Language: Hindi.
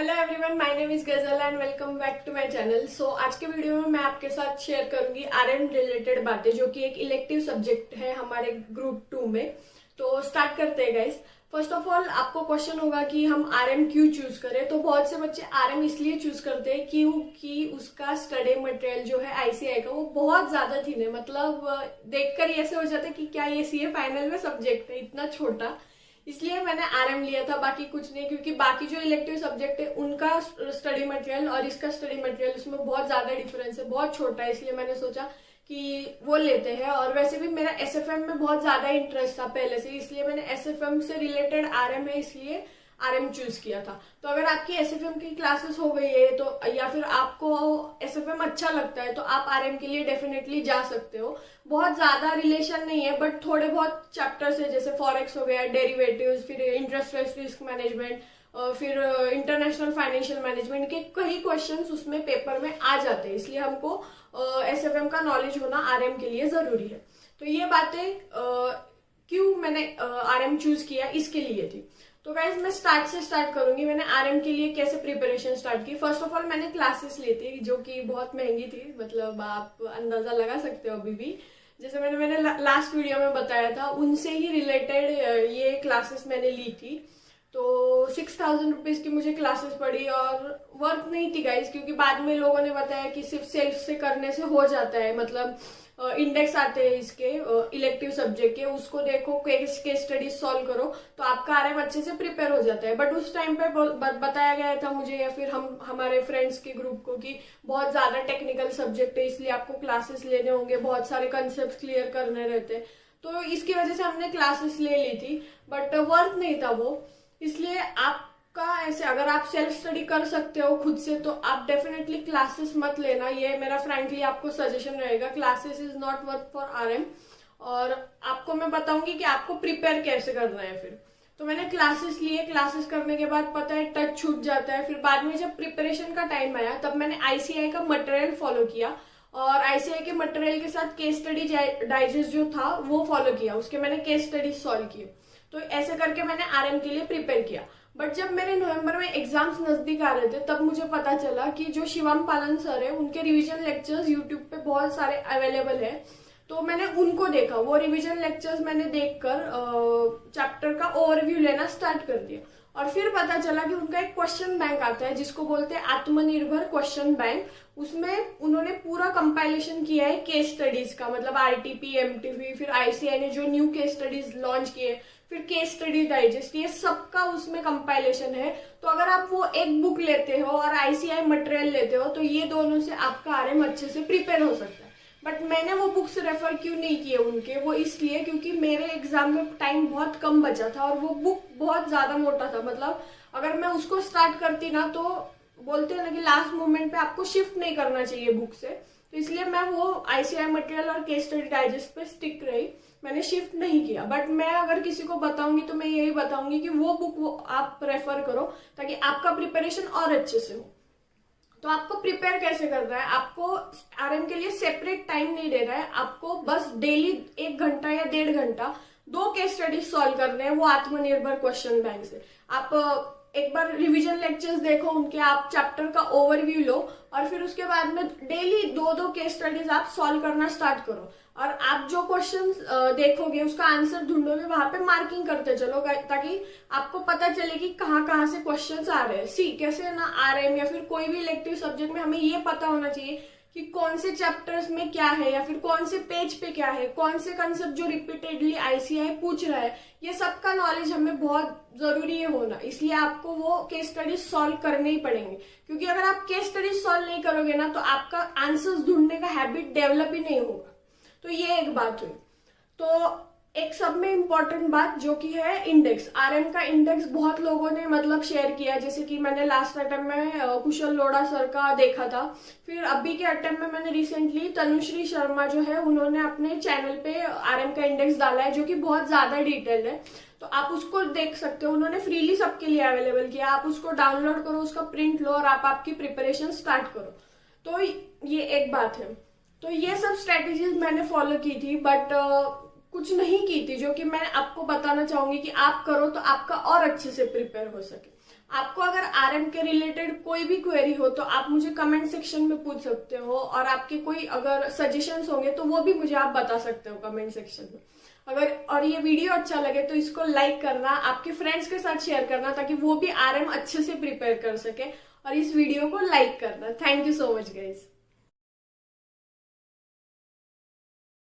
Hello everyone, my name is Ghazal and welcome back to my channel. So आज के वीडियो में मैं आपके साथ शेयर करूंगी आरएम रिलेटेड बातें, जो कि एक इलेक्टिव सब्जेक्ट है हमारे ग्रुप 2 में। तो स्टार्ट करते हैं गाइस। फर्स्ट ऑफ ऑल आपको क्वेश्चन होगा कि हम आरएम क्यों चूज करें। तो बहुत से बच्चे आरएम इसलिए चूज करते हैं क्योंकि उसका स्टडी मटेरियल जो है आईसीआई का वो बहुत ज्यादा थिन है। मतलब देखकर ही ऐसे हो जाता है कि क्या ये सीए फाइनल में सब्जेक्ट है, इतना छोटा। इसलिए मैंने आरएम लिया था, बाकी कुछ नहीं। क्योंकि बाकी जो इलेक्टिव सब्जेक्ट है उनका स्टडी मटेरियल और इसका स्टडी मटेरियल उसमें बहुत ज्यादा डिफरेंस है, बहुत छोटा है। इसलिए मैंने सोचा कि वो लेते हैं। और वैसे भी मेरा एसएफएम में बहुत ज्यादा इंटरेस्ट था पहले से, इसलिए मैंने एसएफएम से रिलेटेड आरएम है इसलिए आरएम चूज किया था। तो अगर आपकी एसएफएम की क्लासेस हो गई है तो या फिर आपको एसएफएम अच्छा लगता है तो आप आरएम के लिए डेफिनेटली जा सकते हो। बहुत ज्यादा रिलेशन नहीं है, बट थोड़े बहुत चैप्टर्स है, जैसे फॉरेक्स हो गया, डेरिवेटिव्स, फिर इंटरेस्ट रेट रिस्क मैनेजमेंट, फिर इंटरनेशनल फाइनेंशियल मैनेजमेंट के कई क्वेश्चंस उसमें पेपर में आ जाते हैं। इसलिए हमको एसएफएम का नॉलेज होना आरएम के लिए जरूरी है। तो ये बातें क्यों मैंने आरएम चूज किया इसके लिए थी। तो गाइज मैं स्टार्ट करूंगी। मैंने आरएम के लिए कैसे प्रिपरेशन स्टार्ट की। फर्स्ट ऑफ ऑल मैंने क्लासेस ली थी जो कि बहुत महंगी थी, मतलब आप अंदाजा लगा सकते हो अभी भी। जैसे मैंने लास्ट वीडियो में बताया था, उनसे ही रिलेटेड ये क्लासेस मैंने ली थी। तो 6000 रुपीज की मुझे क्लासेस पड़ी और वर्थ नहीं थी गाइज, क्योंकि बाद में लोगों ने बताया कि सिर्फ सेल्फ से करने से हो जाता है। मतलब इंडेक्स आते हैं इसके इलेक्टिव सब्जेक्ट के, उसको देखो, केस स्टडीज सॉल्व करो तो आपका आरएम अच्छे से प्रिपेयर हो जाता है। बट उस टाइम पे बताया गया था मुझे या फिर हमारे फ्रेंड्स के ग्रुप को कि बहुत ज्यादा टेक्निकल सब्जेक्ट है, इसलिए आपको क्लासेस लेने होंगे, बहुत सारे कंसेप्ट क्लियर करने रहते हैं। तो इसकी वजह से हमने क्लासेस ले ली थी, बट वर्थ नहीं था वो। इसलिए आपका ऐसे अगर आप सेल्फ स्टडी कर सकते हो खुद से तो आप डेफिनेटली क्लासेस मत लेना। ये मेरा फ्रैंकली आपको सजेशन रहेगा। Classes is not worth for RM. और आपको मैं बताऊंगी कि आपको प्रिपेयर कैसे करना है फिर। तो मैंने क्लासेस लिए, क्लासेस करने के बाद पता है टच छूट जाता है। फिर बाद में जब प्रिपरेशन का टाइम आया तब मैंने आईसीआई का मटेरियल फॉलो किया और आईसीआई के मटेरियल के साथ केस स्टडी डाइजेस्ट जो था वो फॉलो किया। उसके मैंने केस स्टडी सॉल्व किए। तो ऐसे करके मैंने आरएम के लिए प्रिपेयर किया। बट जब मेरे नवंबर में एग्जाम्स नजदीक आ रहे थे तब मुझे पता चला कि जो शिवम पालन सर है उनके रिवीजन लेक्चर्स यूट्यूब पे बहुत सारे अवेलेबल है। तो मैंने उनको देखा, वो रिवीजन लेक्चर्स मैंने देखकर चैप्टर का ओवरव्यू लेना स्टार्ट कर दिया। और फिर पता चला कि उनका एक क्वेश्चन बैंक आता है जिसको बोलते हैं आत्मनिर्भर क्वेश्चन बैंक। उसमें उन्होंने पूरा कंपाइलेशन किया है केस स्टडीज का, मतलब आरटीपी, एमटीपी, फिर आईसीआई ने जो न्यू केस स्टडीज लॉन्च किए, फिर केस स्टडी डाइजेस्ट, ये सबका उसमें कंपाइलेशन है। तो अगर आप वो एक बुक लेते हो और आईसीआई मटेरियल लेते हो तो ये दोनों से आपका आरएम अच्छे से प्रिपेयर हो सकता है। बट मैंने वो बुक्स रेफर क्यों नहीं किए उनके, वो इसलिए क्योंकि मेरे एग्जाम में टाइम बहुत कम बचा था और वो बुक बहुत ज्यादा मोटा था। मतलब अगर मैं उसको स्टार्ट करती ना तो बोलते हैं ना कि लास्ट मोमेंट पे आपको शिफ्ट नहीं करना चाहिए बुक से। तो इसलिए मैं वो आईसीआई मटेरियल और केस स्टडी डाइजेस्ट पे स्टिक रही, मैंने शिफ्ट नहीं किया। बट मैं अगर किसी को बताऊंगी तो मैं यही बताऊंगी कि वो बुक वो आप रेफर करो ताकि आपका प्रिपरेशन और अच्छे से हो। तो आपको प्रिपेयर कैसे करना है, आपको आरएम के लिए सेपरेट टाइम नहीं देना है। आपको बस डेली 1 घंटा या 1.5 घंटा 2 केस स्टडीज सॉल्व करने हैं, वो आत्मनिर्भर क्वेश्चन बैंक से। आप एक बार रिवीजन लेक्चर्स देखो उनके, आप चैप्टर का ओवरव्यू लो और फिर उसके बाद में डेली 2-2 केस स्टडीज आप सॉल्व करना स्टार्ट करो। और आप जो क्वेश्चंस देखोगे उसका आंसर ढूंढोगे, वहां पे मार्किंग करते चलो ताकि आपको पता चले कि कहाँ कहाँ से क्वेश्चंस आ रहे हैं। सी कैसे ना आरएम या फिर कोई भी इलेक्टिव सब्जेक्ट में हमें ये पता होना चाहिए कि कौन से चैप्टर्स में क्या है या फिर कौन से पेज पे क्या है, कौन से कंसेप्ट जो रिपीटेडली आईसीआई पूछ रहा है, ये सब का नॉलेज हमें बहुत जरूरी है होना। इसलिए आपको वो केस स्टडीज सॉल्व करने ही पड़ेंगे, क्योंकि अगर आप केस स्टडीज सॉल्व नहीं करोगे ना तो आपका आंसर्स ढूंढने का हैबिट डेवलप ही नहीं होगा। तो ये एक बात हुई। तो एक सब में इम्पोर्टेंट बात जो कि है इंडेक्स, आरएम का इंडेक्स बहुत लोगों ने मतलब शेयर किया। जैसे कि मैंने लास्ट अटेम्प्ट में कुशल लोढ़ा सर का देखा था, फिर अभी के अटेम्प्ट में मैंने रिसेंटली तनुश्री शर्मा जो है उन्होंने अपने चैनल पे आरएम का इंडेक्स डाला है जो कि बहुत ज्यादा डिटेल्ड है। तो आप उसको देख सकते हो, उन्होंने फ्रीली सबके लिए अवेलेबल किया। आप उसको डाउनलोड करो, उसका प्रिंट लो और आप आपकी प्रिपरेशन स्टार्ट करो। तो ये एक बात है। तो ये सब स्ट्रेटेजीज मैंने फॉलो की थी, बट कुछ नहीं की थी जो कि मैं आपको बताना चाहूंगी कि आप करो तो आपका और अच्छे से प्रिपेयर हो सके। आपको अगर आरएम के रिलेटेड कोई भी क्वेरी हो तो आप मुझे कमेंट सेक्शन में पूछ सकते हो, और आपके कोई अगर सजेशंस होंगे तो वो भी मुझे आप बता सकते हो कमेंट सेक्शन में। अगर और ये वीडियो अच्छा लगे तो इसको लाइक करना, आपके फ्रेंड्स के साथ शेयर करना, ताकि वो भी आरएम अच्छे से प्रिपेयर कर सके, और इस वीडियो को लाइक करना। Thank you so much guys.